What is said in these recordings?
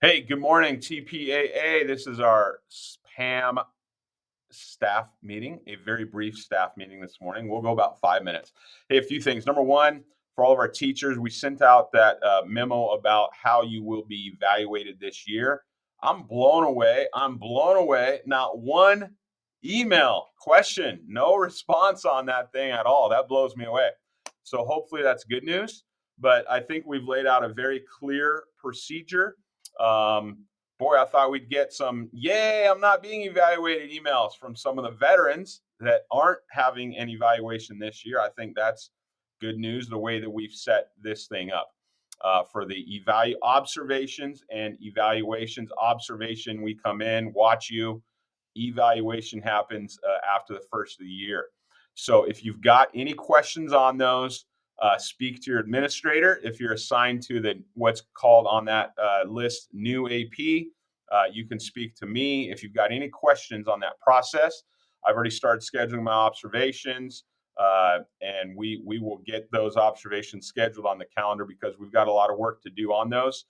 Hey, good morning, TPAA. This is our PAM staff meeting, a very brief staff meeting this morning. We'll go about 5 minutes. Hey, a few things. Number one, for all of our teachers, we sent out that memo about how you will be evaluated this year. I'm blown away. I'm blown away. Not one email, question, no response on that thing at all. That blows me away. So hopefully that's good news. But I think we've laid out a very clear procedure. Boy, I thought we'd get some, yay, I'm not being evaluated emails from some of the veterans that aren't having an evaluation this year. I think that's good news the way that we've set this thing up for the observations and evaluations. Observation, we come in, watch you. Evaluation happens after the first of the year. So if you've got any questions on those, speak to your administrator. If you're assigned to the what's called on that list new AP, you can speak to me. If you've got any questions on that process, I've already started scheduling my observations, and we will get those observations scheduled on the calendar because we've got a lot of work to do on those.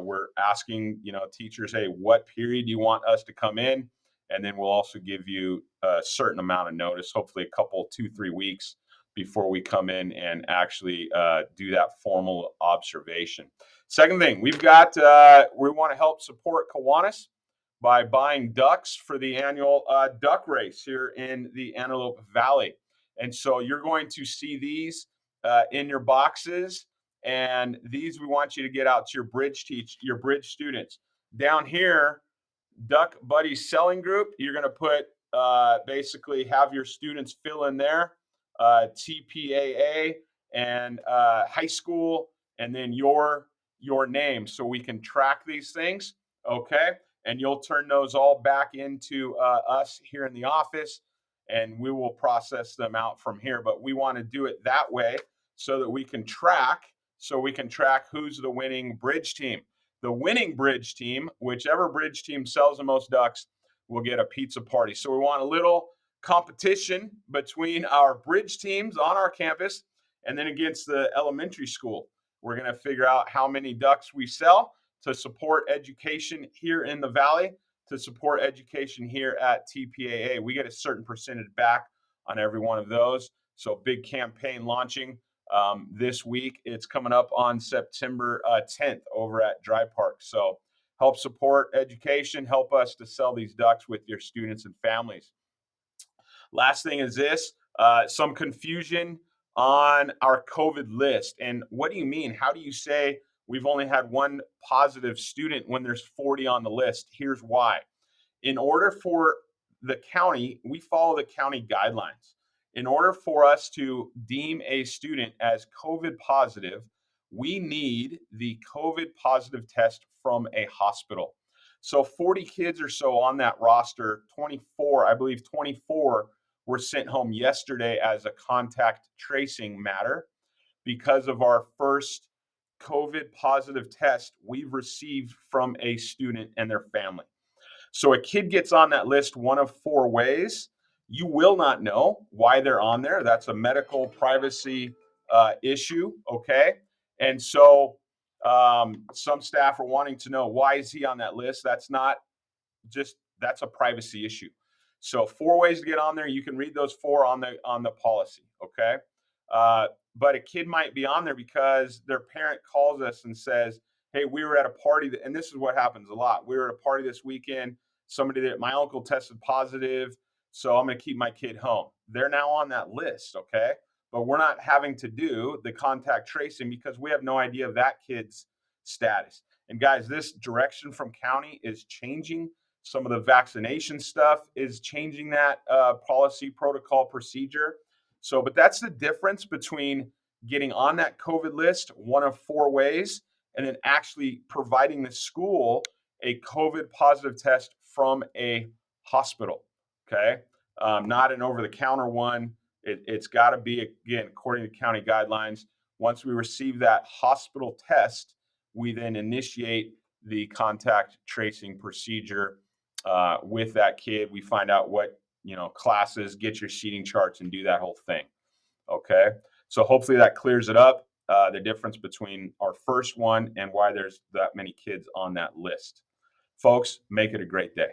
We're asking, teachers, hey, what period do you want us to come in? And then we'll also give you a certain amount of notice, hopefully a couple, 2, 3 weeks before we come in and actually do that formal observation. Second thing, we want to help support Kiwanis by buying ducks for the annual duck race here in the Antelope Valley. And so you're going to see these in your boxes, and these we want you to get out to your bridge students. Down here, Duck Buddies Selling Group, you're going to put basically have your students fill in there TPAA and high school, and then your name, so we can track these things. Okay, and you'll turn those all back into us here in the office, and we will process them out from here. But we want to do it that way so that we can track. So we can track who's the winning bridge team. The winning bridge team, whichever bridge team sells the most ducks, will get a pizza party. So we want a little competition between our bridge teams on our campus and then against the elementary school. We're going to figure out how many ducks we sell to support education here in the Valley, to support education here at TPAA. We get a certain percentage back on every one of those. So big campaign launching this week. It's coming up on September 10th over at Dry Park. So help support education, help us to sell these ducks with your students and families. Last thing is this, some confusion on our COVID list. And what do you mean? How do you say we've only had one positive student when there's 40 on the list? Here's why. In order for the county, we follow the county guidelines. In order for us to deem a student as COVID positive, we need the COVID positive test from a hospital. So 40 kids or so on that roster, 24, I believe 24 were sent home yesterday as a contact tracing matter because of our first COVID positive test we've received from a student and their family. So a kid gets on that list one of 4 ways. You will not know why they're on there. That's a medical privacy issue, okay? And so some staff are wanting to know, why is he on that list? That's not just, that's a privacy issue. So 4 ways to get on there. You can read those 4 on the policy, okay? But a kid might be on there because their parent calls us and says, hey, we were at a party, and this is what happens a lot. We were at a party this weekend. My uncle tested positive, so I'm going to keep my kid home. They're now on that list, okay? But we're not having to do the contact tracing because we have no idea of that kid's status. And guys, this direction from county is changing. Some of the vaccination stuff is changing that policy, protocol, procedure. So, but that's the difference between getting on that COVID list, one of 4 ways, and then actually providing the school a COVID positive test from a hospital, okay? Not an over-the-counter one. It's got to be, again, according to county guidelines. Once we receive that hospital test, we then initiate the contact tracing procedure with that kid. We find out what, classes, get your seating charts, and do that whole thing, okay? So hopefully that clears it up. the difference between our first one and why there's that many kids on that list. Folks, make it a great day.